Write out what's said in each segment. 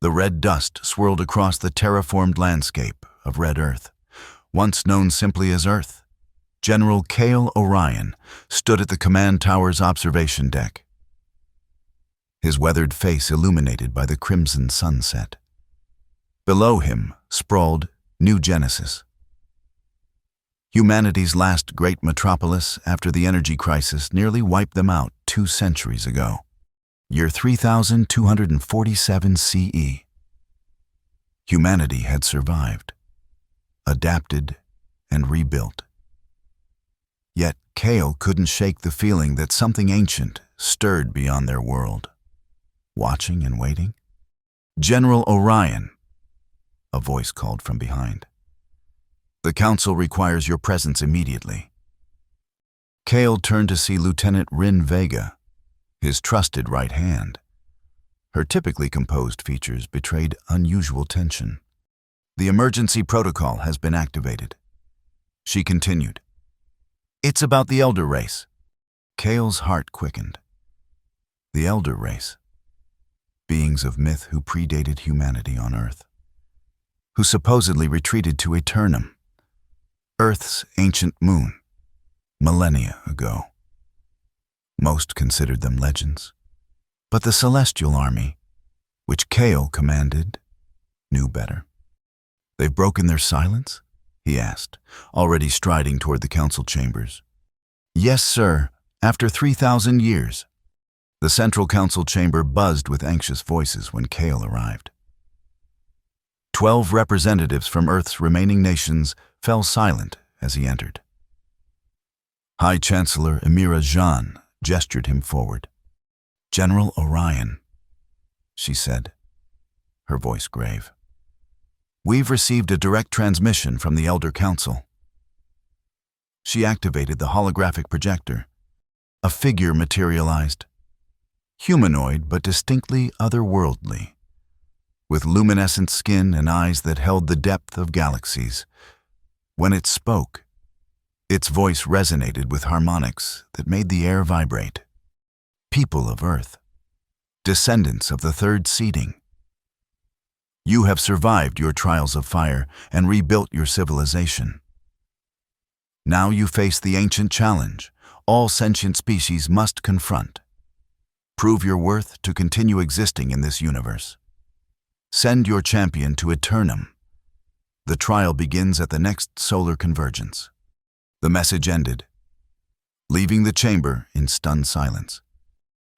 The red dust swirled across the terraformed landscape of red Earth, once known simply as Earth. General Cale Orion stood at the command tower's observation deck, his weathered face illuminated by the crimson sunset. Below him sprawled New Genesis, humanity's last great metropolis after the energy crisis nearly wiped them out 2 centuries ago. Year 3247 CE. Humanity had survived, adapted, and rebuilt. Yet Cale couldn't shake the feeling that something ancient stirred beyond their world. Watching and waiting? General Orion, a voice called from behind. The Council requires your presence immediately. Cale turned to see Lieutenant Rin Vega, his trusted right hand. Her typically composed features betrayed unusual tension. The emergency protocol has been activated. She continued. It's about the Elder Race. Cale's heart quickened. The Elder Race. Beings of myth who predated humanity on Earth, who supposedly retreated to Eternum, Earth's ancient moon, millennia ago. Most considered them legends, but the Celestial Army, which Cale commanded, knew better. They've broken their silence? He asked, already striding toward the council chambers. Yes, sir, after 3,000 years. The central council chamber buzzed with anxious voices when Cale arrived. 12 representatives from Earth's remaining nations fell silent as he entered. High Chancellor Emira Jean gestured him forward. General Orion, she said, her voice grave. We've received a direct transmission from the Elder Council. She activated the holographic projector. A figure materialized, humanoid but distinctly otherworldly, with luminescent skin and eyes that held the depth of galaxies. When it spoke, its voice resonated with harmonics that made the air vibrate. People of Earth, descendants of the third seeding, you have survived your trials of fire and rebuilt your civilization. Now you face the ancient challenge all sentient species must confront. Prove your worth to continue existing in this universe. Send your champion to Eternum. The trial begins at the next solar convergence. The message ended, leaving the chamber in stunned silence.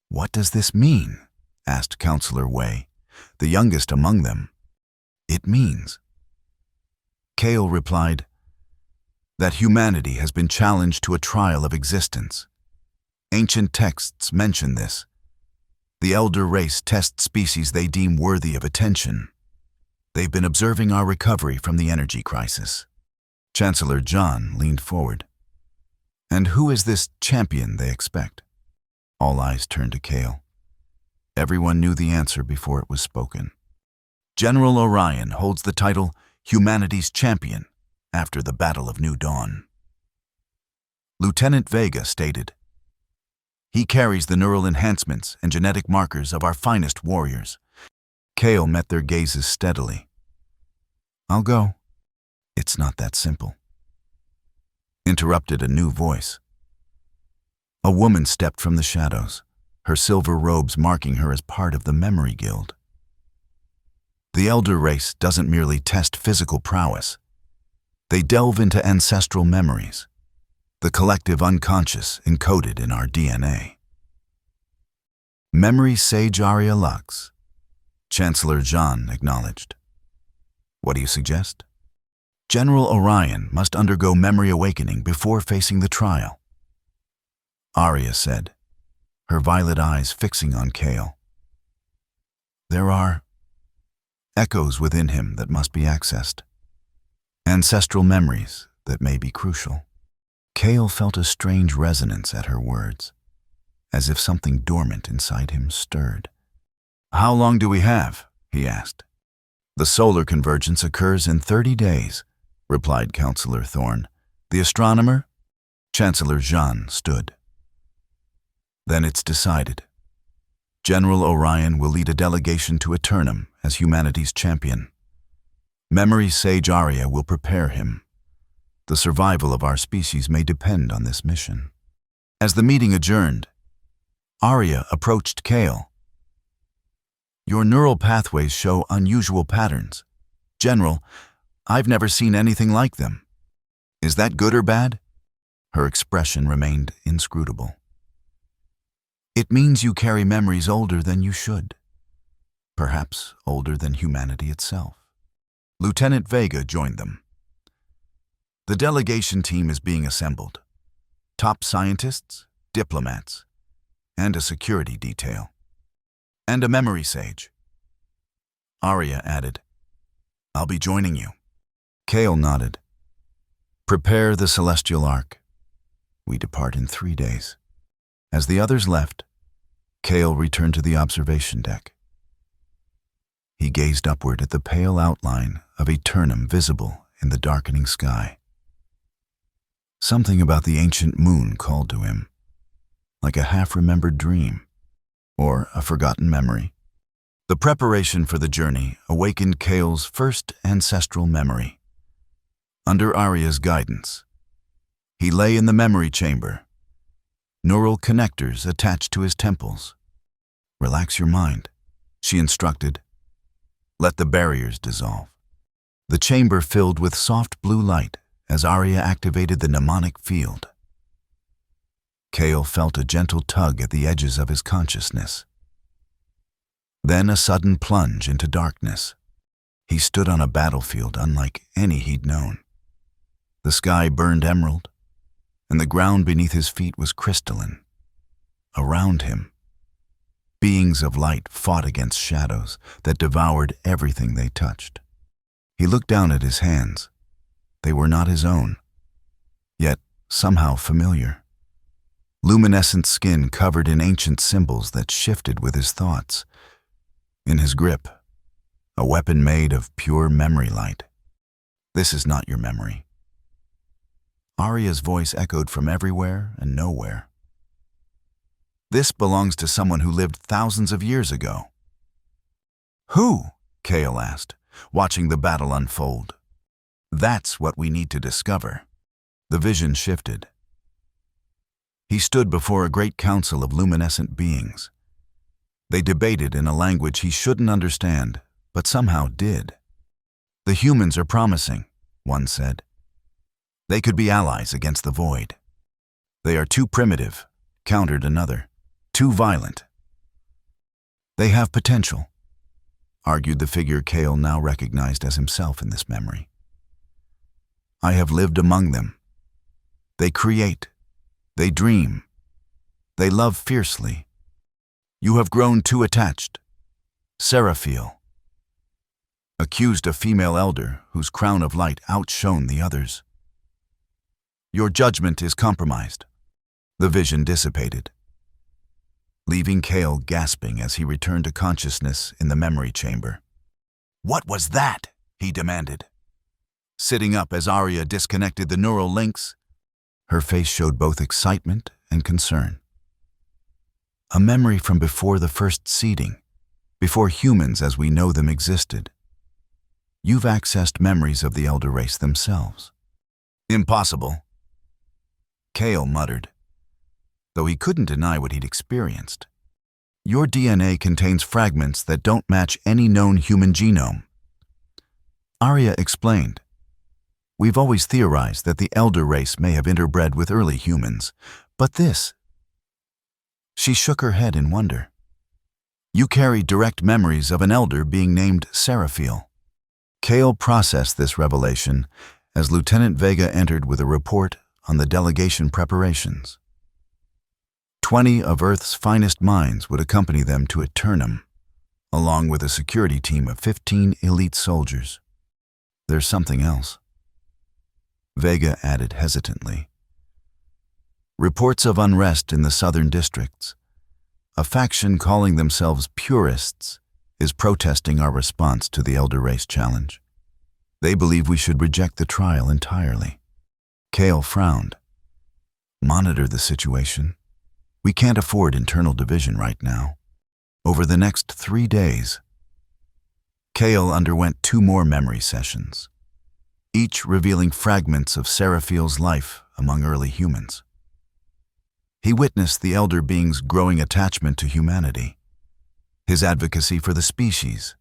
What does this mean? Asked Counselor Wei, the youngest among them. It means, Cale replied, that humanity has been challenged to a trial of existence. Ancient texts mention this. The Elder Race tests species they deem worthy of attention. They've been observing our recovery from the energy crisis. Chancellor John leaned forward. And who is this champion they expect? All eyes turned to Cale. Everyone knew the answer before it was spoken. General Orion holds the title Humanity's Champion after the Battle of New Dawn. Lieutenant Vega stated, he carries the neural enhancements and genetic markers of our finest warriors. Cale met their gazes steadily. I'll go. It's not that simple. Interrupted a new voice. A woman stepped from the shadows, her silver robes marking her as part of the Memory Guild. The Elder Race doesn't merely test physical prowess. They delve into ancestral memories, the collective unconscious encoded in our DNA. Memory Sage Aria Lux, Chancellor Jean acknowledged. What do you suggest? General Orion must undergo memory awakening before facing the trial. Aria said, her violet eyes fixing on Cale. There are echoes within him that must be accessed. Ancestral memories that may be crucial. Cale felt a strange resonance at her words, as if something dormant inside him stirred. How long do we have? He asked. The solar convergence occurs in 30 days, replied Counselor Thorne. The astronomer? Chancellor Jean stood. Then it's decided. General Orion will lead a delegation to Eternum as humanity's champion. Memory Sage Arya will prepare him. The survival of our species may depend on this mission. As the meeting adjourned, Arya approached Kale. Your neural pathways show unusual patterns. General, I've never seen anything like them. Is that good or bad? Her expression remained inscrutable. It means you carry memories older than you should. Perhaps older than humanity itself. Lieutenant Vega joined them. The delegation team is being assembled. Top scientists, diplomats, and a security detail. And a memory sage. Arya added, I'll be joining you. Kale nodded. Prepare the celestial ark. We depart in 3 days. As the others left, Kale returned to the observation deck. He gazed upward at the pale outline of Eternum visible in the darkening sky. Something about the ancient moon called to him, like a half-remembered dream, or a forgotten memory. The preparation for the journey awakened Kale's first ancestral memory. Under Arya's guidance, he lay in the memory chamber, neural connectors attached to his temples. Relax your mind, she instructed. Let the barriers dissolve. The chamber filled with soft blue light as Arya activated the mnemonic field. Kale felt a gentle tug at the edges of his consciousness. Then a sudden plunge into darkness. He stood on a battlefield unlike any he'd known. The sky burned emerald, and the ground beneath his feet was crystalline. Around him, beings of light fought against shadows that devoured everything they touched. He looked down at his hands. They were not his own, yet somehow familiar. Luminescent skin covered in ancient symbols that shifted with his thoughts. In his grip, a weapon made of pure memory light. This is not your memory. Arya's voice echoed from everywhere and nowhere. This belongs to someone who lived thousands of years ago. Who? Kale asked, watching the battle unfold. That's what we need to discover. The vision shifted. He stood before a great council of luminescent beings. They debated in a language he shouldn't understand, but somehow did. The humans are promising, one said. They could be allies against the void. They are too primitive, countered another. Too violent. They have potential, argued the figure Kale now recognized as himself in this memory. I have lived among them. They create. They dream. They love fiercely. You have grown too attached. Seraphiel accused a female elder whose crown of light outshone the others. Your judgment is compromised. The vision dissipated, leaving Kale gasping as he returned to consciousness in the memory chamber. What was that? He demanded. Sitting up as Arya disconnected the neural links, her face showed both excitement and concern. A memory from before the first seeding, before humans as we know them existed. You've accessed memories of the elder race themselves. Impossible, Kale muttered, though he couldn't deny what he'd experienced. Your DNA contains fragments that don't match any known human genome. Arya explained. We've always theorized that the elder race may have interbred with early humans, but this... She shook her head in wonder. You carry direct memories of an elder being named Seraphiel. Kale processed this revelation as Lieutenant Vega entered with a report on the delegation preparations. 20 of Earth's finest minds would accompany them to Eternum, along with a security team of 15 elite soldiers. There's something else, Vega added hesitantly. Reports of unrest in the southern districts. A faction calling themselves purists is protesting our response to the Elder Race challenge. They believe we should reject the trial entirely. Kale frowned. Monitor the situation. We can't afford internal division right now. Over the next 3 days, Kale underwent 2 more memory sessions, each revealing fragments of Seraphil's life among early humans. He witnessed the elder being's growing attachment to humanity, his advocacy for the species,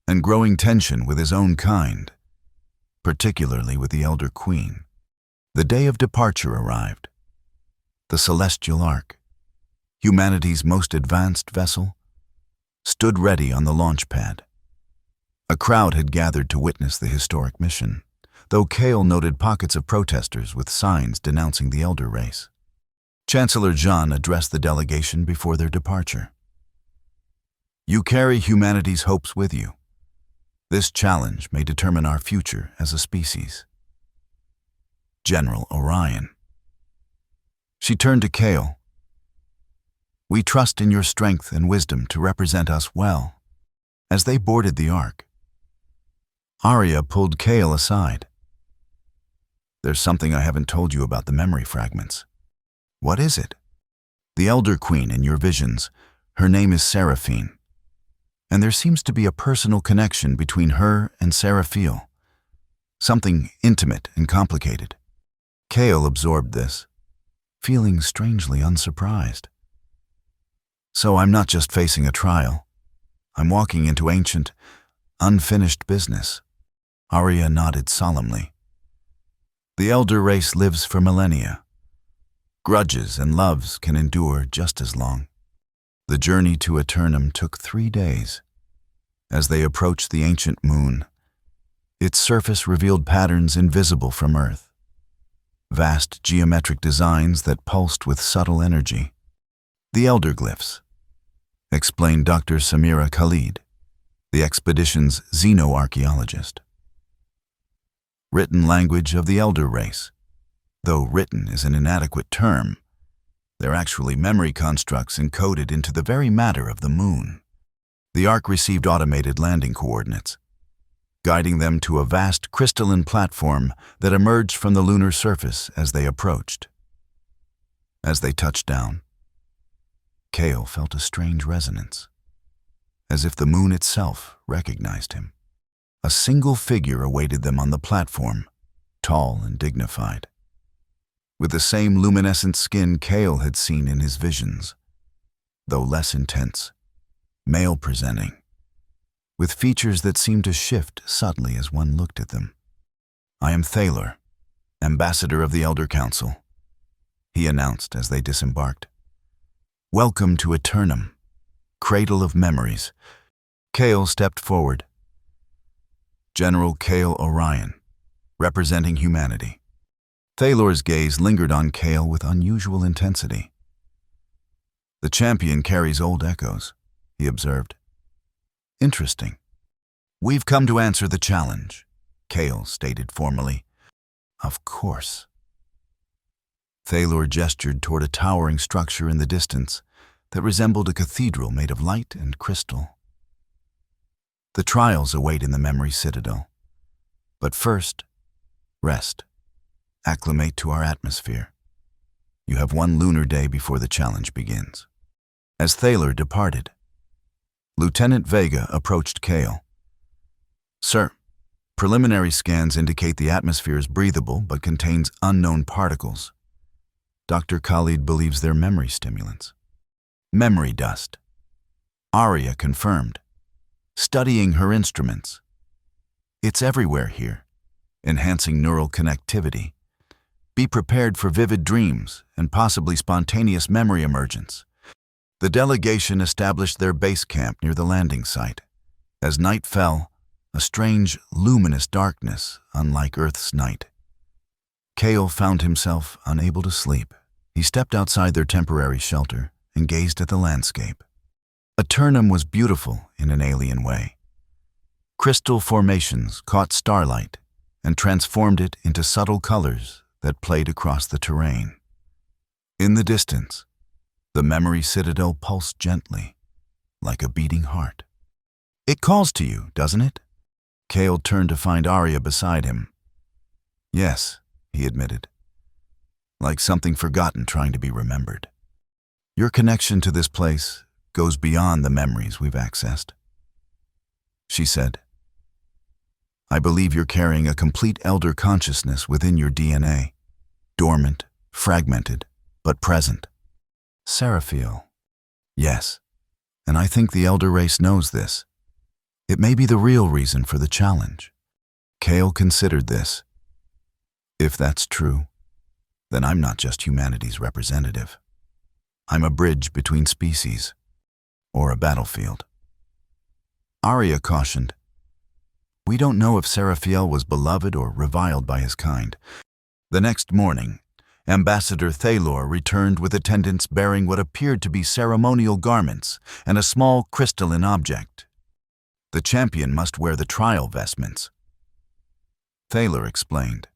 and growing tension with his own kind, particularly with the Elder Queen. The day of departure arrived. The Celestial Ark, humanity's most advanced vessel, stood ready on the launch pad. A crowd had gathered to witness the historic mission, though Kale noted pockets of protesters with signs denouncing the elder race. Chancellor Jean addressed the delegation before their departure. "You carry humanity's hopes with you. This challenge may determine our future as a species." General Orion. She turned to Kale. "We trust in your strength and wisdom to represent us well." As they boarded the Ark, Arya pulled Kale aside. "There's something I haven't told you about the memory fragments." "What is it?" "The Elder Queen in your visions, her name is Seraphine, and there seems to be a personal connection between her and Seraphil, something intimate and complicated." Kale absorbed this, feeling strangely unsurprised. "So I'm not just facing a trial. I'm walking into ancient, unfinished business." Arya nodded solemnly. "The elder race lives for millennia. Grudges and loves can endure just as long." The journey to Eternum took 3 days. As they approached the ancient moon, its surface revealed patterns invisible from Earth, vast geometric designs that pulsed with subtle energy. "The elder glyphs," explained Dr. Samira Khalid, the expedition's xenoarchaeologist. "Written language of the elder race. Though written is an inadequate term, they're actually memory constructs encoded into the very matter of the moon." The Ark received automated landing coordinates, guiding them to a vast crystalline platform that emerged from the lunar surface as they approached. As they touched down, Kale felt a strange resonance, as if the moon itself recognized him. A single figure awaited them on the platform, tall and dignified, with the same luminescent skin Kale had seen in his visions, though less intense, male-presenting, with features that seemed to shift subtly as one looked at them. "I am Thaler, ambassador of the Elder Council," he announced as they disembarked. "Welcome to Eternum, cradle of memories." Kale stepped forward. "General Kale Orion, representing humanity." Thaler's gaze lingered on Kale with unusual intensity. "The champion carries old echoes," he observed. "Interesting." "We've come to answer the challenge," Kale stated formally. "Of course." Thaler gestured toward a towering structure in the distance that resembled a cathedral made of light and crystal. "The trials await in the memory citadel. But first, rest. Acclimate to our atmosphere. You have 1 lunar day before the challenge begins." As Thaler departed, Lieutenant Vega approached Kale. "Sir, preliminary scans indicate the atmosphere is breathable but contains unknown particles. Dr. Khalid believes they're memory stimulants." "Memory dust," Arya confirmed, studying her instruments. "It's everywhere here, enhancing neural connectivity. Be prepared for vivid dreams and possibly spontaneous memory emergence." The delegation established their base camp near the landing site. As night fell, a strange, luminous darkness, unlike Earth's night. Kale found himself unable to sleep. He stepped outside their temporary shelter and gazed at the landscape. Eternum was beautiful in an alien way. Crystal formations caught starlight and transformed it into subtle colors that played across the terrain. In the distance, the memory citadel pulsed gently, like a beating heart. "It calls to you, doesn't it?" Kale turned to find Arya beside him. "Yes," he admitted, "like something forgotten trying to be remembered." "Your connection to this place goes beyond the memories we've accessed. She said, I believe you're carrying a complete elder consciousness within your DNA, dormant, fragmented, but present. Seraphil. Yes, and I think the elder race knows this. It may be the real reason for the challenge. Kale considered this. If that's true, then I'm not just humanity's representative. I'm a bridge between species, or a battlefield. Arya cautioned, we don't know if Seraphil was beloved or reviled by his kind. The next morning, Ambassador Thalor returned with attendants bearing what appeared to be ceremonial garments and a small crystalline object. The champion must wear the trial vestments. Thalor explained,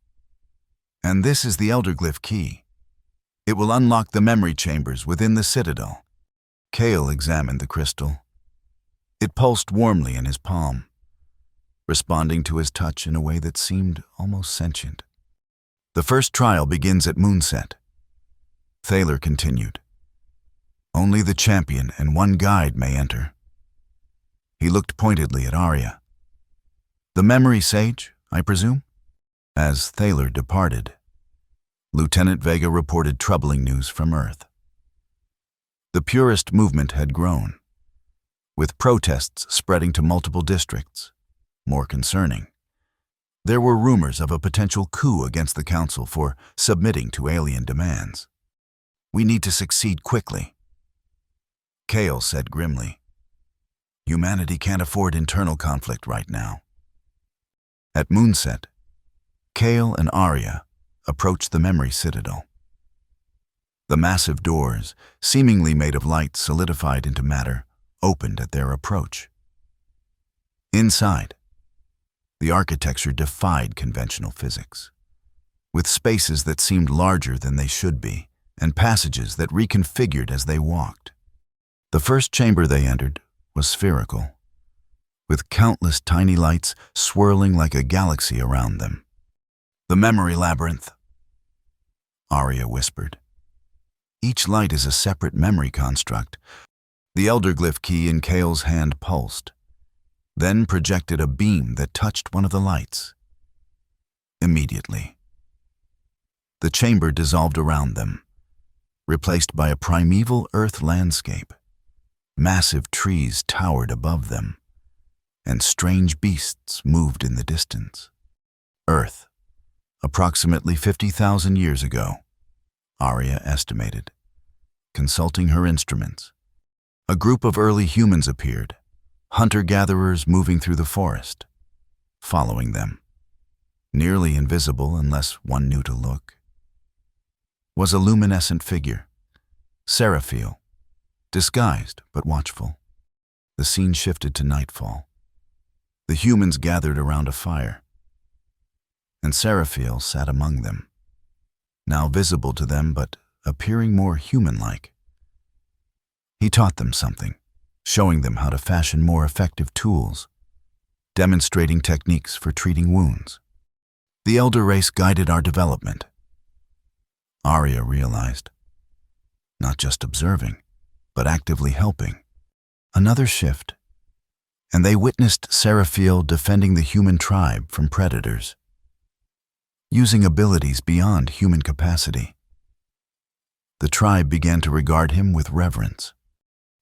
and this is the Elderglyph key. It will unlock the memory chambers within the citadel. Kale examined the crystal. It pulsed warmly in his palm, responding to his touch in a way that seemed almost sentient. The first trial begins at moonset. Thalor continued. Only the champion and one guide may enter. He looked pointedly at Arya. The memory sage, I presume? As Thalor departed, Lieutenant Vega reported troubling news from Earth. The purist movement had grown, with protests spreading to multiple districts. More concerning, there were rumors of a potential coup against the Council for submitting to alien demands. We need to succeed quickly. Kale said grimly, humanity can't afford internal conflict right now. At moonset, Kale and Arya approached the memory citadel. The massive doors, seemingly made of light solidified into matter, opened at their approach. Inside, the architecture defied conventional physics, with spaces that seemed larger than they should be, and passages that reconfigured as they walked. The first chamber they entered was spherical, with countless tiny lights swirling like a galaxy around them. The memory labyrinth, Arya whispered. Each light is a separate memory construct. The Elderglyph key in Kale's hand pulsed, then projected a beam that touched one of the lights. Immediately, the chamber dissolved around them, replaced by a primeval earth landscape. Massive trees towered above them, and strange beasts moved in the distance. Earth, approximately 50,000 years ago, Arya estimated. Consulting her instruments, a group of early humans appeared, hunter-gatherers moving through the forest. Following them, nearly invisible unless one knew to look, was a luminescent figure, Seraphil, disguised but watchful. The scene shifted to nightfall. The humans gathered around a fire, and Seraphil sat among them, now visible to them but appearing more human-like. He taught them something, showing them how to fashion more effective tools, demonstrating techniques for treating wounds. The elder race guided our development. Arya realized, not just observing, but actively helping. Another shift, and they witnessed Seraphil defending the human tribe from predators, using abilities beyond human capacity. The tribe began to regard him with reverence.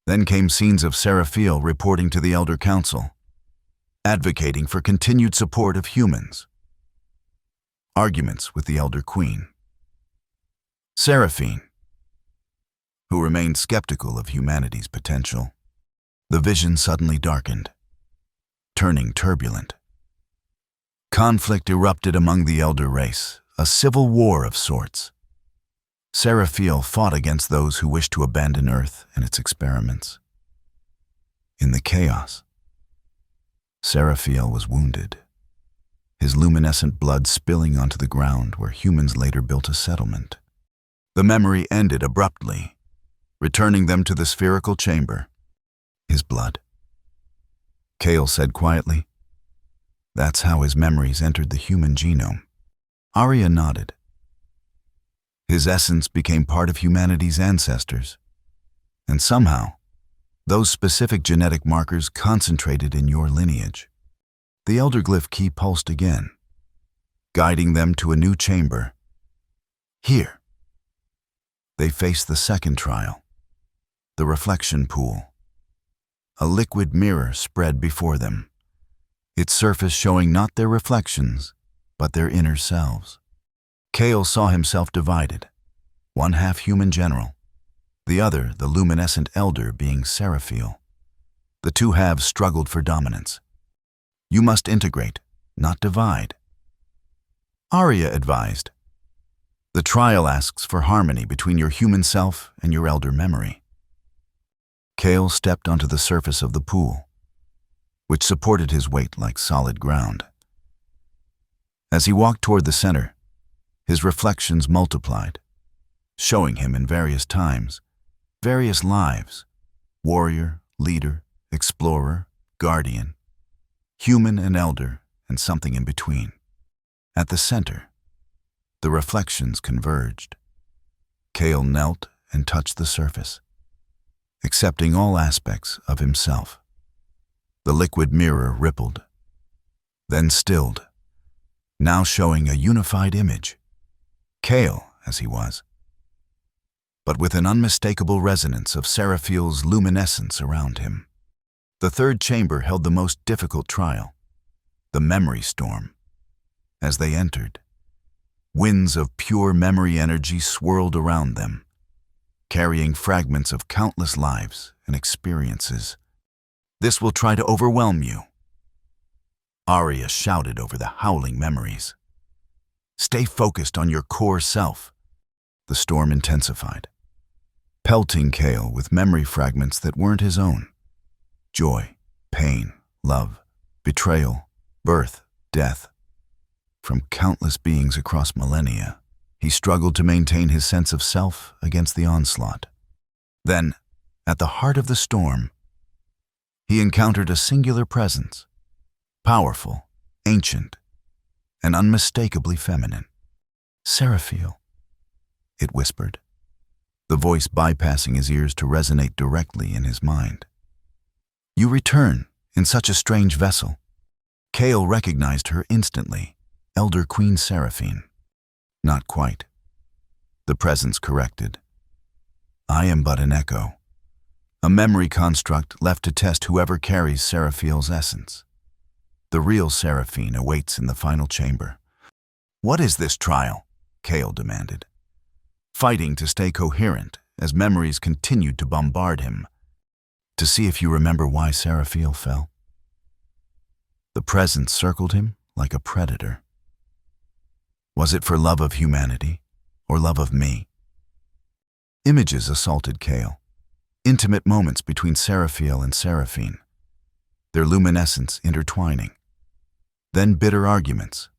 Then came scenes of Seraphil reporting to the Elder Council, advocating for continued support of humans. Arguments with the Elder Queen. Seraphine, who remained skeptical of humanity's potential. The vision suddenly darkened, turning turbulent. Conflict erupted among the elder race, a civil war of sorts. Seraphil fought against those who wished to abandon Earth and its experiments. In the chaos, Seraphil was wounded, his luminescent blood spilling onto the ground where humans later built a settlement. The memory ended abruptly, returning them to the spherical chamber. His blood. Kale said quietly, "That's how his memories entered the human genome." Arya nodded. His essence became part of humanity's ancestors, and somehow, those specific genetic markers concentrated in your lineage. The elder glyph key pulsed again, guiding them to a new chamber. Here, they faced the second trial, the reflection pool. A liquid mirror spread before them, its surface showing not their reflections, but their inner selves. Kale saw himself divided, one half human general, the other the luminescent elder being Seraphil. The two halves struggled for dominance. You must integrate, not divide. Arya advised. The trial asks for harmony between your human self and your elder memory. Kale stepped onto the surface of the pool, which supported his weight like solid ground. As he walked toward the center, his reflections multiplied, showing him in various times, various lives: warrior, leader, explorer, guardian, human and elder, and something in between. At the center, the reflections converged. Kale knelt and touched the surface, accepting all aspects of himself. The liquid mirror rippled, then stilled, now showing a unified image. Kale, as he was, but with an unmistakable resonance of Seraphil's luminescence around him. The third chamber held the most difficult trial, the memory storm. As they entered, winds of pure memory energy swirled around them, carrying fragments of countless lives and experiences. This will try to overwhelm you, Arya shouted over the howling memories. Stay focused on your core self. The storm intensified, pelting Kale with memory fragments that weren't his own. Joy, pain, love, betrayal, birth, death. From countless beings across millennia, he struggled to maintain his sense of self against the onslaught. Then, at the heart of the storm, he encountered a singular presence, powerful, ancient, and unmistakably feminine. Seraphil, it whispered, the voice bypassing his ears to resonate directly in his mind. You return in such a strange vessel. Kale recognized her instantly, Elder Queen Seraphine. Not quite. The presence corrected. I am but an echo, a memory construct left to test whoever carries Seraphil's essence. The real Seraphine awaits in the final chamber. What is this trial? Kale demanded, fighting to stay coherent as memories continued to bombard him. To see if you remember why Seraphil fell. The presence circled him like a predator. Was it for love of humanity or love of me? Images assaulted Kale, intimate moments between Seraphil and Seraphine, their luminescence intertwining. Then bitter arguments,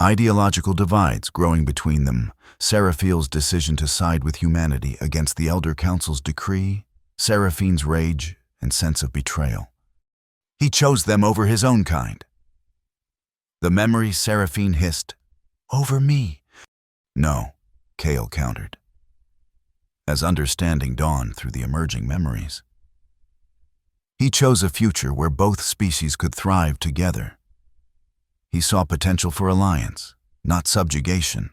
ideological divides growing between them, Seraphil's decision to side with humanity against the Elder Council's decree, Seraphine's rage and sense of betrayal. He chose them over his own kind. The memory Seraphine hissed, over me. No, Kale countered, as understanding dawned through the emerging memories. He chose a future where both species could thrive together. He saw potential for alliance, not subjugation.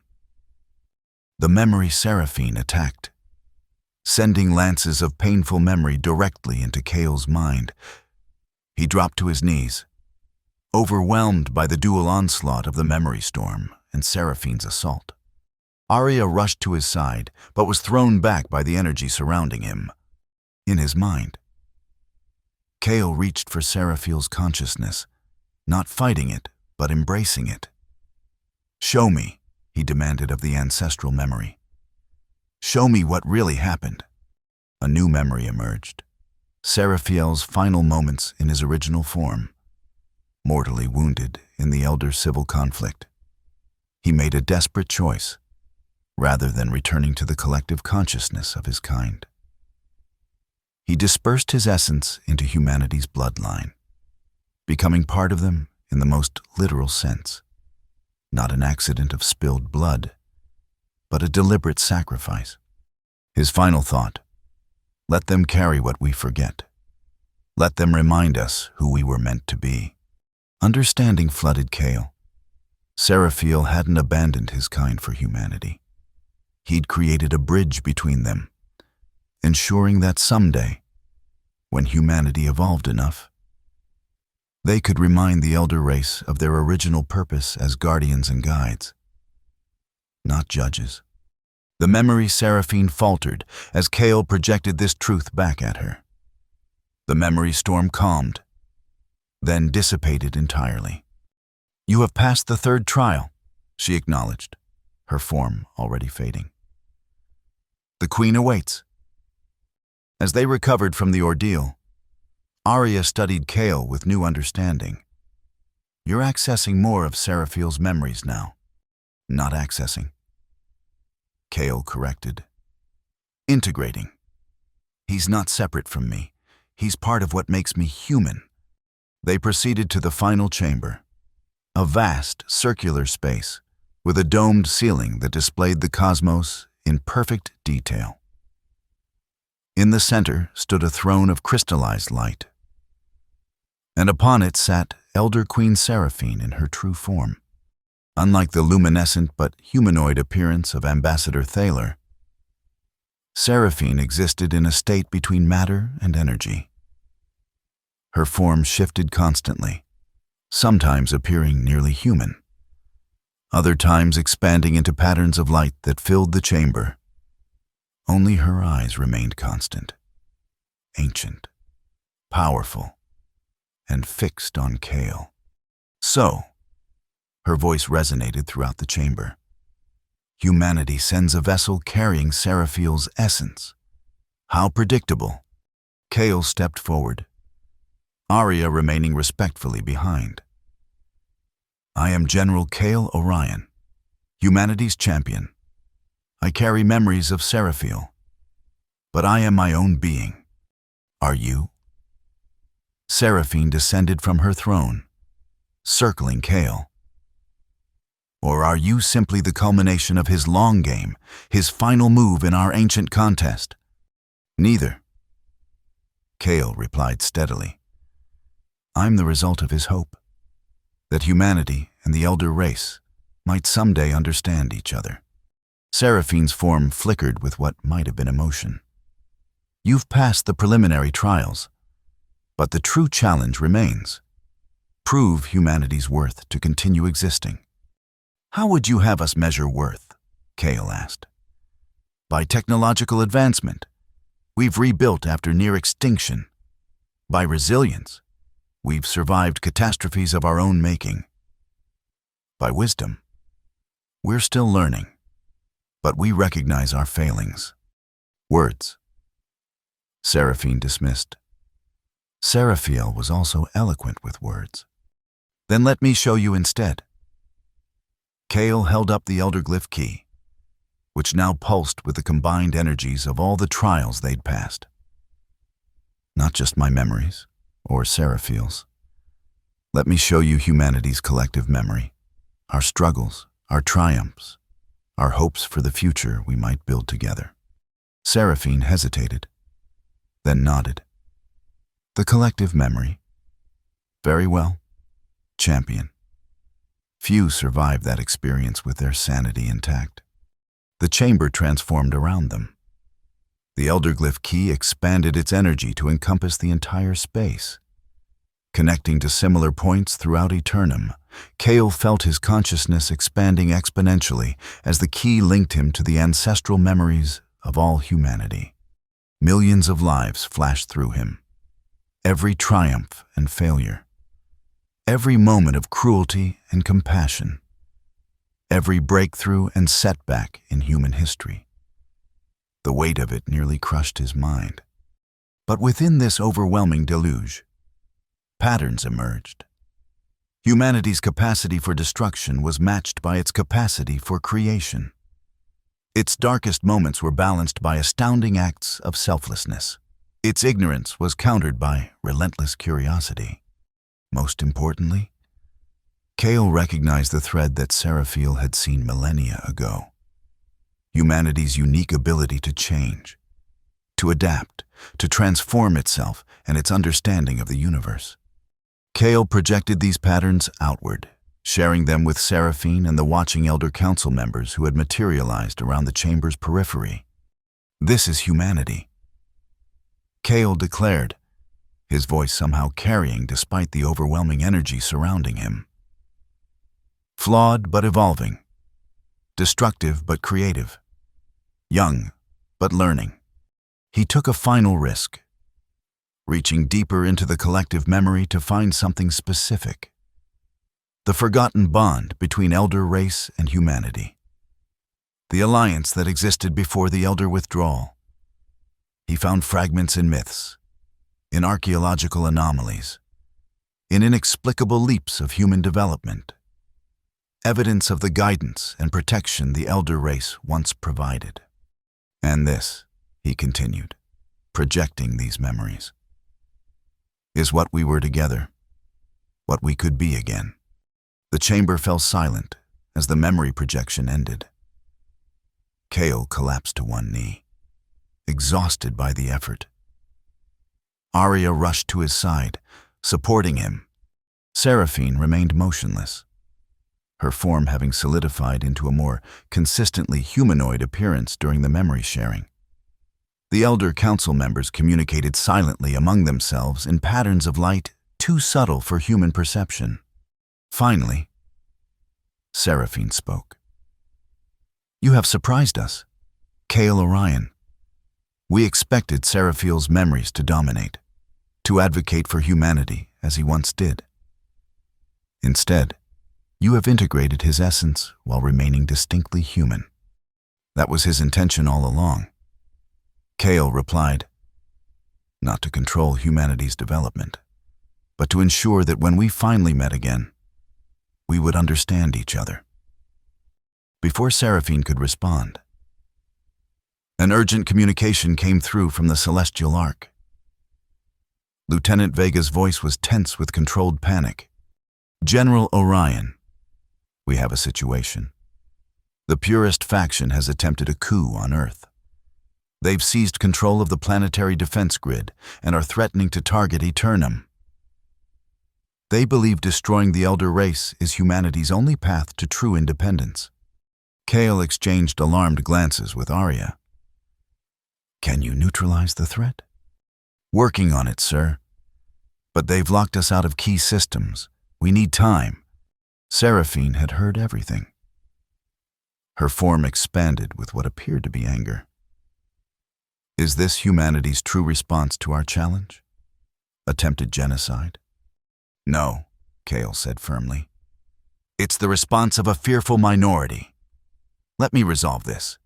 The memory Seraphine attacked, sending lances of painful memory directly into Kale's mind. He dropped to his knees, overwhelmed by the dual onslaught of the memory storm and Seraphine's assault. Arya rushed to his side, but was thrown back by the energy surrounding him. In his mind, Kale reached for Seraphil's consciousness, not fighting it, but embracing it. Show me, he demanded of the ancestral memory. Show me what really happened. A new memory emerged, Seraphil's final moments in his original form, mortally wounded in the Elder civil conflict. He made a desperate choice, rather than returning to the collective consciousness of his kind. He dispersed his essence into humanity's bloodline, becoming part of them in the most literal sense, not an accident of spilled blood, but a deliberate sacrifice. His final thought, let them carry what we forget, Let them remind us who we were meant to be. Understanding flooded Kale. Seraphil hadn't abandoned his kind for humanity. He'd created a bridge between them, ensuring that someday, when humanity evolved enough, they could remind the elder race of their original purpose as guardians and guides, not judges. The memory Seraphine faltered as Kale projected this truth back at her. The memory storm calmed, then dissipated entirely. "You have passed the third trial," she acknowledged, her form already fading. "The Queen awaits." As they recovered from the ordeal, Arya studied Kale with new understanding. "You're accessing more of Seraphil's memories now." "Not accessing," Kale corrected. "Integrating. He's not separate from me. He's part of what makes me human." They proceeded to the final chamber, a vast, circular space with a domed ceiling that displayed the cosmos in perfect detail. In the center stood a throne of crystallized light, and upon it sat Elder Queen Seraphine in her true form. Unlike the luminescent but humanoid appearance of Ambassador Thaler, Seraphine existed in a state between matter and energy. Her form shifted constantly, sometimes appearing nearly human, other times expanding into patterns of light that filled the chamber. Only her eyes remained constant, ancient, powerful, and fixed on Kale. "So," her voice resonated throughout the chamber, "humanity sends a vessel carrying Seraphil's essence. How predictable." Kale stepped forward, Arya remaining respectfully behind. "I am General Kale Orion, humanity's champion. I carry memories of Seraphil, but I am my own being. Are you?" Seraphine descended from her throne, circling Kale. "Or are you simply the culmination of his long game, his final move in our ancient contest?" "Neither," Kale replied steadily. "I'm the result of his hope, that humanity and the elder race might someday understand each other." Seraphine's form flickered with what might have been emotion. "You've passed the preliminary trials, but the true challenge remains. Prove humanity's worth to continue existing." "How would you have us measure worth?" Kale asked. "By technological advancement. We've rebuilt after near extinction. By resilience. We've survived catastrophes of our own making. By wisdom. We're still learning, but we recognize our failings. Words." Seraphine dismissed. Seraphil was also eloquent with words. "Then let me show you instead." Kale held up the Elderglyph key, which now pulsed with the combined energies of all the trials they'd passed. "Not just my memories, or Seraphil's. Let me show you humanity's collective memory, our struggles, our triumphs, our hopes for the future we might build together." Seraphine hesitated, then nodded. "The collective memory. Very well, champion." Few survived that experience with their sanity intact. The chamber transformed around them. The Elderglyph key expanded its energy to encompass the entire space. Connecting to similar points throughout Eternum, Kale felt his consciousness expanding exponentially as the key linked him to the ancestral memories of all humanity. Millions of lives flashed through him. Every triumph and failure. Every moment of cruelty and compassion. Every breakthrough and setback in human history. The weight of it nearly crushed his mind. But within this overwhelming deluge, patterns emerged. Humanity's capacity for destruction was matched by its capacity for creation. Its darkest moments were balanced by astounding acts of selflessness. Its ignorance was countered by relentless curiosity. Most importantly, Kale recognized the thread that Seraphil had seen millennia ago. Humanity's unique ability to change, to adapt, to transform itself and its understanding of the universe. Kale projected these patterns outward, sharing them with Seraphine and the watching Elder Council members who had materialized around the chamber's periphery. "This is humanity," Kale declared, his voice somehow carrying despite the overwhelming energy surrounding him. "Flawed but evolving, destructive but creative, young but learning." He took a final risk, reaching deeper into the collective memory to find something specific. The forgotten bond between Elder race and humanity. The alliance that existed before the Elder withdrawal. He found fragments in myths, in archaeological anomalies, in inexplicable leaps of human development. Evidence of the guidance and protection the Elder race once provided. "And this," he continued, projecting these memories, "is what we were together, what we could be again." The chamber fell silent as the memory projection ended. Kale collapsed to one knee, exhausted by the effort. Arya rushed to his side, supporting him. Seraphine remained motionless, her form having solidified into a more consistently humanoid appearance during the memory sharing. The Elder Council members communicated silently among themselves in patterns of light too subtle for human perception. Finally, Seraphine spoke. "You have surprised us, Kale Orion. We expected Seraphiel's memories to dominate, to advocate for humanity as he once did. Instead, you have integrated his essence while remaining distinctly human. That was his intention all along." Kale replied, "Not to control humanity's development, but to ensure that when we finally met again, we would understand each other." Before Seraphine could respond, an urgent communication came through from the Celestial Ark. Lieutenant Vega's voice was tense with controlled panic. "General Orion, we have a situation. The Purist faction has attempted a coup on Earth. They've seized control of the planetary defense grid and are threatening to target Eternum. They believe destroying the Elder race is humanity's only path to true independence." Kale exchanged alarmed glances with Arya. "Can you neutralize the threat?" "Working on it, sir. But they've locked us out of key systems. We need time." Seraphine had heard everything. Her form expanded with what appeared to be anger. "Is this humanity's true response to our challenge? Attempted genocide?" "No," Kale said firmly. "It's the response of a fearful minority. Let me resolve this."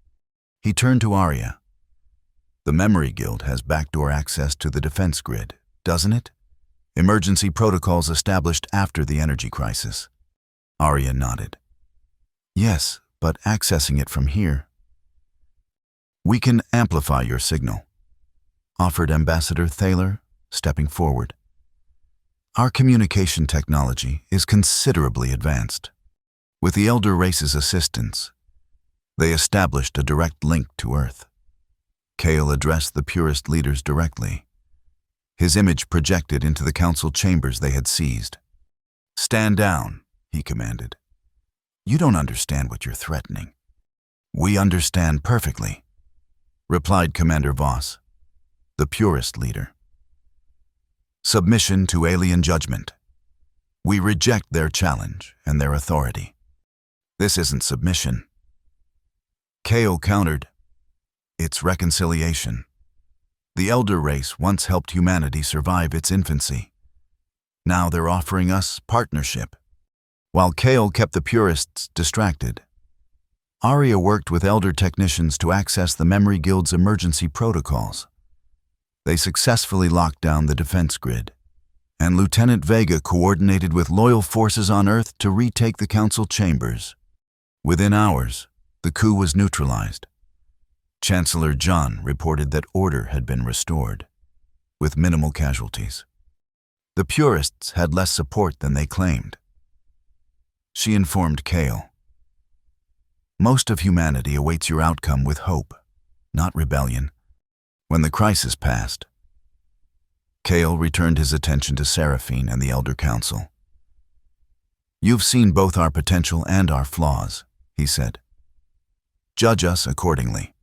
He turned to Arya. "The Memory Guild has backdoor access to the defense grid, doesn't it? Emergency protocols established after the energy crisis." Arya nodded. "Yes, but accessing it from here." "We can amplify your signal," offered Ambassador Thaler, stepping forward. "Our communication technology is considerably advanced. With the Elder race's assistance, they established a direct link to Earth." Kale addressed the Purist leaders directly, his image projected into the council chambers they had seized. "Stand down," he commanded. "You don't understand what you're threatening." "We understand perfectly," replied Commander Voss, the Purist leader. "Submission to alien judgment. We reject their challenge and their authority." "This isn't submission," Kale countered. "It's reconciliation. The Elder race once helped humanity survive its infancy. Now they're offering us partnership." While Kale kept the Purists distracted, Arya worked with Elder technicians to access the Memory Guild's emergency protocols. They successfully locked down the defense grid, and Lieutenant Vega coordinated with loyal forces on Earth to retake the council chambers. Within hours, the coup was neutralized. Chancellor John reported that order had been restored, with minimal casualties. The Purists had less support than they claimed. She informed Kale, "Most of humanity awaits your outcome with hope, not rebellion. When the crisis passed, Kale returned his attention to Seraphine and the Elder Council. "You've seen both our potential and our flaws," he said. "Judge us accordingly."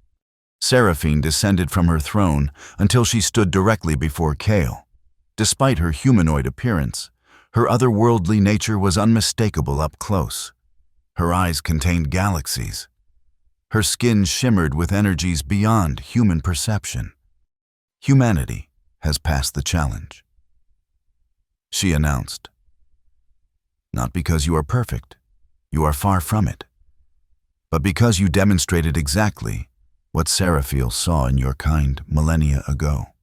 Seraphine descended from her throne until she stood directly before Kale. Despite her humanoid appearance, her otherworldly nature was unmistakable up close. Her eyes contained galaxies. Her skin shimmered with energies beyond human perception. "Humanity has passed the challenge," she announced. "Not because you are perfect, you are far from it, but because you demonstrated exactly what Seraphil saw in your kind millennia ago.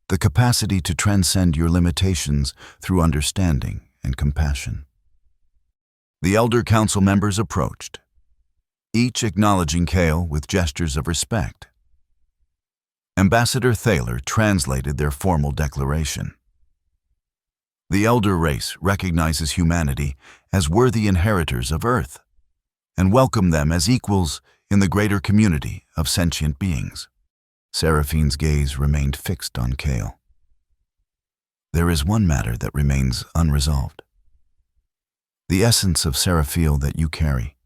The capacity to transcend your limitations through understanding and compassion." The Elder Council members approached, each acknowledging Kale with gestures of respect. Ambassador Thaler translated their formal declaration. "The Elder race recognizes humanity as worthy inheritors of Earth and welcome them as equals in the greater community of sentient beings." Seraphine's gaze remained fixed on Kale. "There is one matter that remains unresolved. The essence of Seraphil that you carry.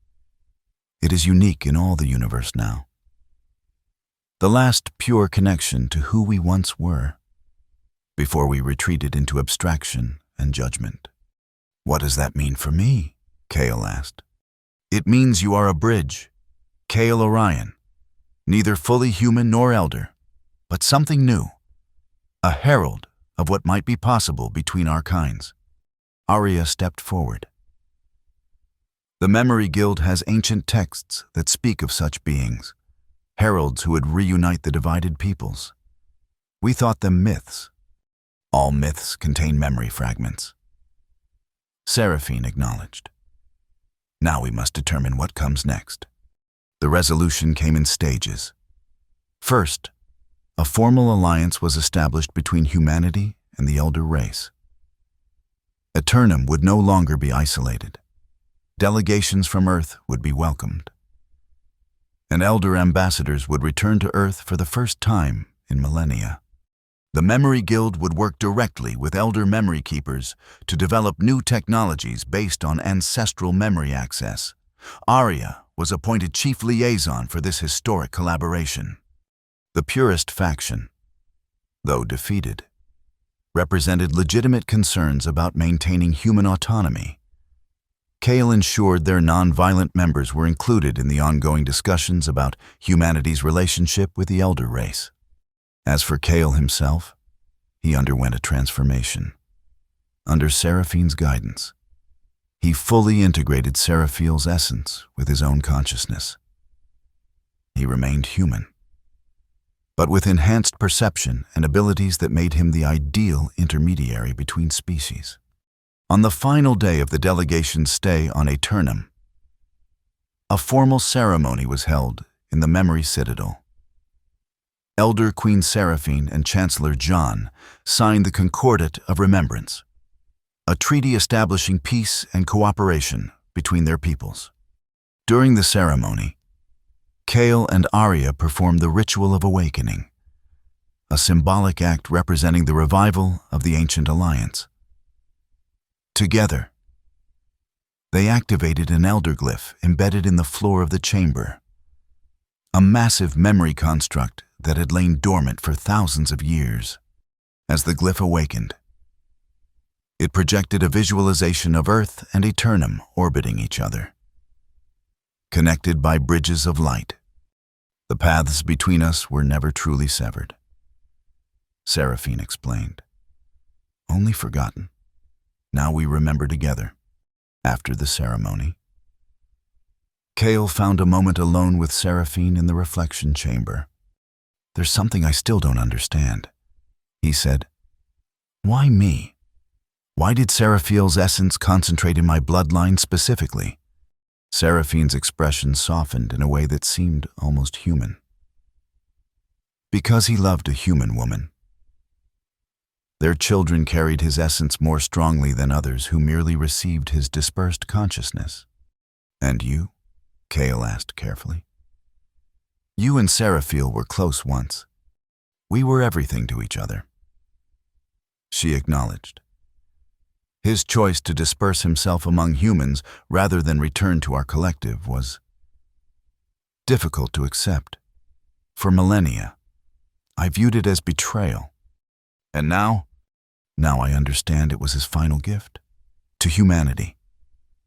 It is unique in all the universe now. The last pure connection to who we once were, before we retreated into abstraction and judgment." "What does that mean for me?" Kale asked. "It means you are a bridge, Kale Orion, neither fully human nor elder, but something new, a herald of what might be possible between our kinds." Arya stepped forward. "The Memory Guild has ancient texts that speak of such beings, heralds who would reunite the divided peoples. We thought them myths. All myths contain memory fragments." Seraphine acknowledged. "Now we must determine what comes next." The resolution came in stages. First, a formal alliance was established between humanity and the Elder race. Eternum would no longer be isolated. Delegations from Earth would be welcomed. And Elder ambassadors would return to Earth for the first time in millennia. The Memory Guild would work directly with Elder memory keepers to develop new technologies based on ancestral memory access. Arya was appointed chief liaison for this historic collaboration. The Purist faction, though defeated, represented legitimate concerns about maintaining human autonomy. Kale ensured their non-violent members were included in the ongoing discussions about humanity's relationship with the Elder race. As for Kale himself, he underwent a transformation. Under Seraphine's guidance, he fully integrated Seraphil's essence with his own consciousness. He remained human, but with enhanced perception and abilities that made him the ideal intermediary between species. On the final day of the delegation's stay on Eternum, a formal ceremony was held in the Memory Citadel. Elder Queen Seraphine and Chancellor John signed the Concordat of Remembrance, a treaty establishing peace and cooperation between their peoples. During the ceremony, Kale and Arya performed the Ritual of Awakening, a symbolic act representing the revival of the ancient alliance. Together, they activated an elder glyph embedded in the floor of the chamber, a massive memory construct that had lain dormant for thousands of years. As the glyph awakened, it projected a visualization of Earth and Eternum orbiting each other, connected by bridges of light. The paths between us were never truly severed, Seraphine explained. Only forgotten. Now we remember together. After the ceremony, Kale found a moment alone with Seraphine in the reflection chamber. "There's something I still don't understand," he said. "Why me? Why did Seraphil's essence concentrate in my bloodline specifically?" Seraphine's expression softened in a way that seemed almost human. "Because he loved a human woman. Their children carried his essence more strongly than others who merely received his dispersed consciousness." "And you?" Kale asked carefully. "You and Seraphil were close once. We were everything to each other. She acknowledged. His choice to disperse himself among humans rather than return to our collective was difficult to accept. For millennia, I viewed it as betrayal. And now I understand it was his final gift. To humanity,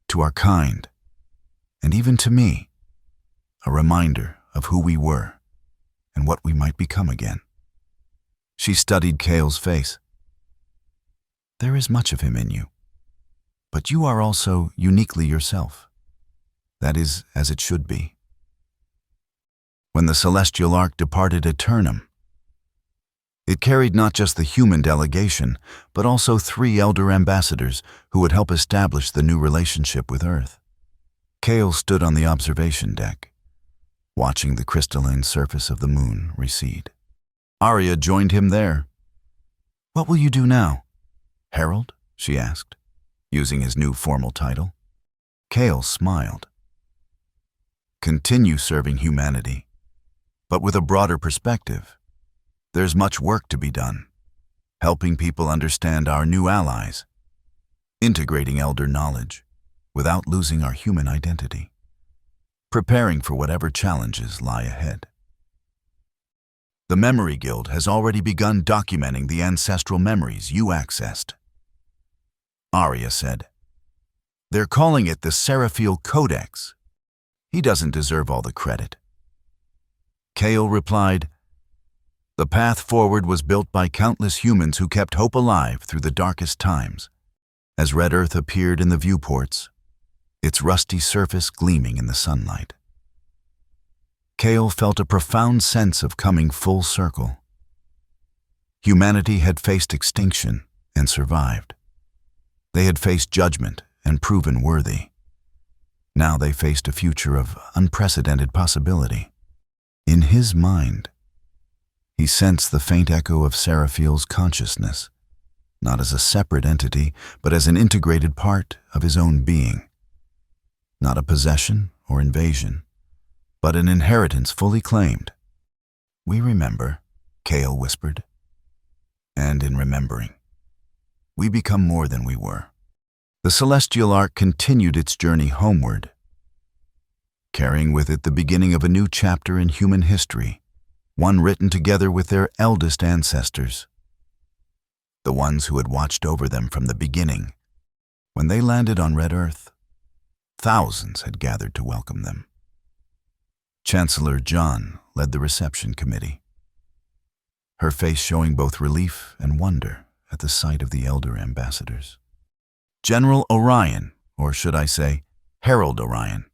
to our kind, and even to me, a reminder of who we were and what we might become again. She studied Kale's face. There is much of him in you, but you are also uniquely yourself. That is as it should be. When the celestial ark departed Eternum, it carried not just the human delegation, but also 3 elder ambassadors who would help establish the new relationship with Earth. Kale stood on the observation deck, watching the crystalline surface of the moon recede. Arya joined him there. "What will you do now?" "Herald?" she asked, using his new formal title. Kale smiled. "Continue serving humanity, but with a broader perspective. There's much work to be done, helping people understand our new allies, integrating elder knowledge without losing our human identity, preparing for whatever challenges lie ahead. The Memory Guild has already begun documenting the ancestral memories you accessed," Arya said. "They're calling it the Scifistories Codex. He doesn't deserve all the credit." Kale replied, "The path forward was built by countless humans who kept hope alive through the darkest times. As Red Earth appeared in the viewports, its rusty surface gleaming in the sunlight." Kale felt a profound sense of coming full circle. Humanity had faced extinction and survived. They had faced judgment and proven worthy. Now they faced a future of unprecedented possibility. In his mind, he sensed the faint echo of Seraphil's consciousness, not as a separate entity, but as an integrated part of his own being. Not a possession or invasion, but an inheritance fully claimed. "We remember," Kale whispered. "And in remembering, we become more than we were." The celestial ark continued its journey homeward, carrying with it the beginning of a new chapter in human history, one written together with their eldest ancestors, the ones who had watched over them from the beginning. When they landed on Red Earth, thousands had gathered to welcome them. Chancellor John led the reception committee, her face showing both relief and wonder at the sight of the elder ambassadors. General Orion, or should I say, Herald Orion.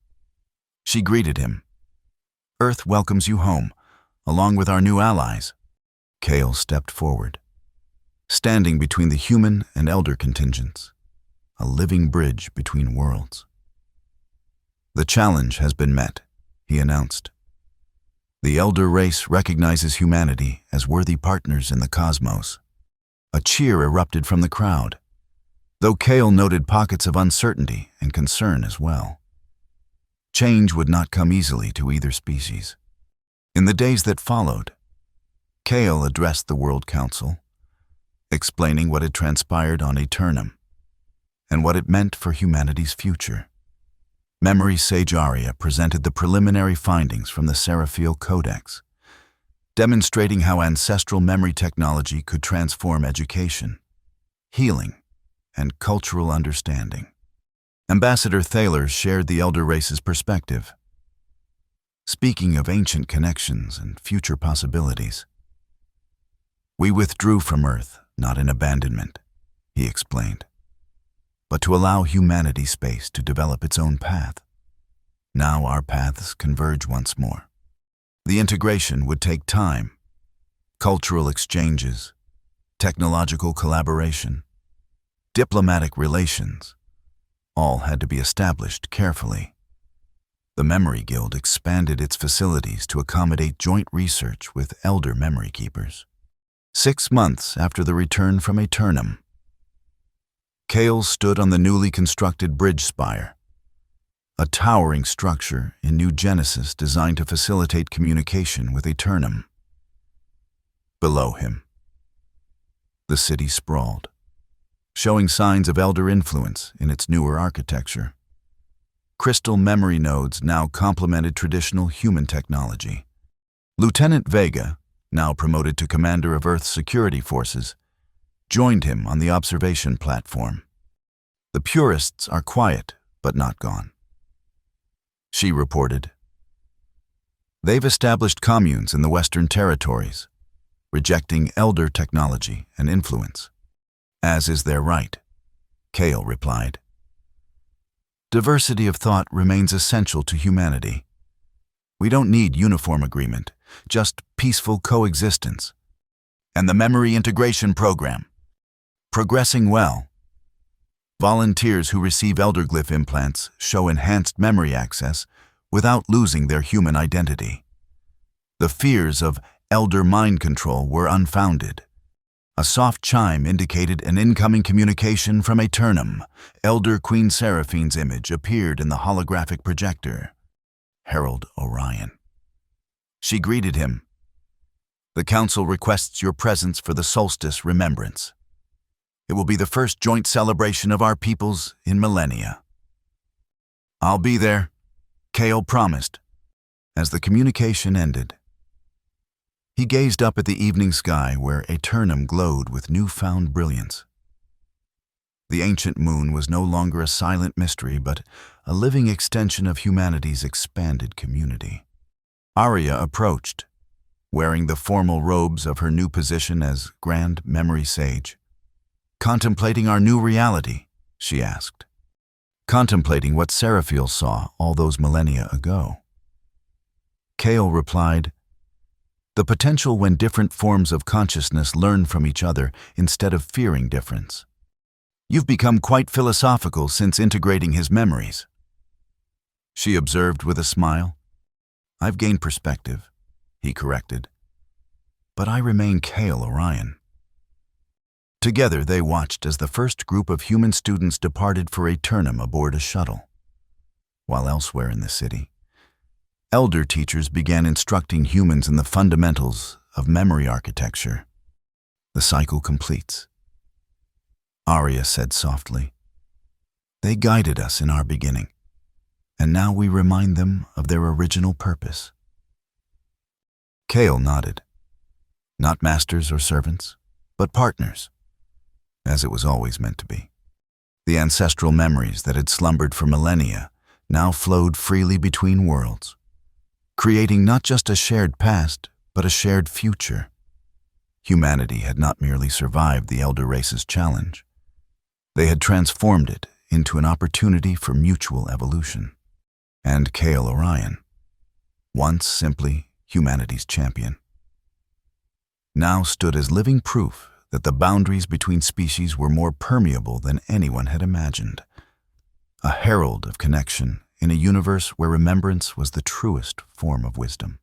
She greeted him. "Earth welcomes you home, along with our new allies." Kale stepped forward, standing between the human and elder contingents, a living bridge between worlds. "The challenge has been met," he announced. "The elder race recognizes humanity as worthy partners in the cosmos." A cheer erupted from the crowd, though Kale noted pockets of uncertainty and concern as well. Change would not come easily to either species. In the days that followed, Kale addressed the World Council, explaining what had transpired on Eternum and what it meant for humanity's future. Memory Sage Arya presented the preliminary findings from the Scifistories Codex, demonstrating how ancestral memory technology could transform education, healing, and cultural understanding. Ambassador Thaler shared the elder race's perspective, speaking of ancient connections and future possibilities. "We withdrew from Earth, not in abandonment," he explained, "but to allow humanity space to develop its own path. Now our paths converge once more. The integration would take time, cultural exchanges, technological collaboration, diplomatic relations, all had to be established carefully. The Memory Guild expanded its facilities to accommodate joint research with elder memory keepers. 6 months after the return from Eternum, Kale stood on the newly constructed bridge spire, a towering structure in New Genesis designed to facilitate communication with Eternum. Below him, the city sprawled, showing signs of elder influence in its newer architecture. Crystal memory nodes now complemented traditional human technology. Lieutenant Vega, now promoted to commander of Earth's security forces, joined him on the observation platform. The purists are quiet, but not gone. She reported. They've established communes in the Western territories, rejecting elder technology and influence. As is their right, Kale replied. Diversity of thought remains essential to humanity. We don't need uniform agreement, just peaceful coexistence. And the memory integration program. Progressing well. Volunteers who receive elderglyph implants show enhanced memory access without losing their human identity. The fears of elder mind control were unfounded. A soft chime indicated an incoming communication from Aeternum. Elder Queen Seraphine's image appeared in the holographic projector. Herald Orion. She greeted him. The Council requests your presence for the Solstice Remembrance. It will be the first joint celebration of our peoples in millennia. I'll be there, Kale promised, as the communication ended. He gazed up at the evening sky where Aeternum glowed with newfound brilliance. The ancient moon was no longer a silent mystery, but a living extension of humanity's expanded community. Arya approached, wearing the formal robes of her new position as Grand Memory Sage. Contemplating our new reality, she asked. Contemplating what Seraphil saw all those millennia ago. Kale replied, the potential when different forms of consciousness learn from each other instead of fearing difference. You've become quite philosophical since integrating his memories. She observed with a smile. I've gained perspective, he corrected. But I remain Kale Orion. Together they watched as the first group of human students departed for Aeternum aboard a shuttle. While elsewhere in the city, elder teachers began instructing humans in the fundamentals of memory architecture. The cycle completes. Arya said softly. They guided us in our beginning, and now we remind them of their original purpose. Kale nodded. Not masters or servants, but partners, as it was always meant to be. The ancestral memories that had slumbered for millennia now flowed freely between worlds, creating not just a shared past, but a shared future. Humanity had not merely survived the elder race's challenge. They had transformed it into an opportunity for mutual evolution. And Kale Orion, once simply humanity's champion, now stood as living proof that the boundaries between species were more permeable than anyone had imagined. A herald of connection in a universe where remembrance was the truest form of wisdom.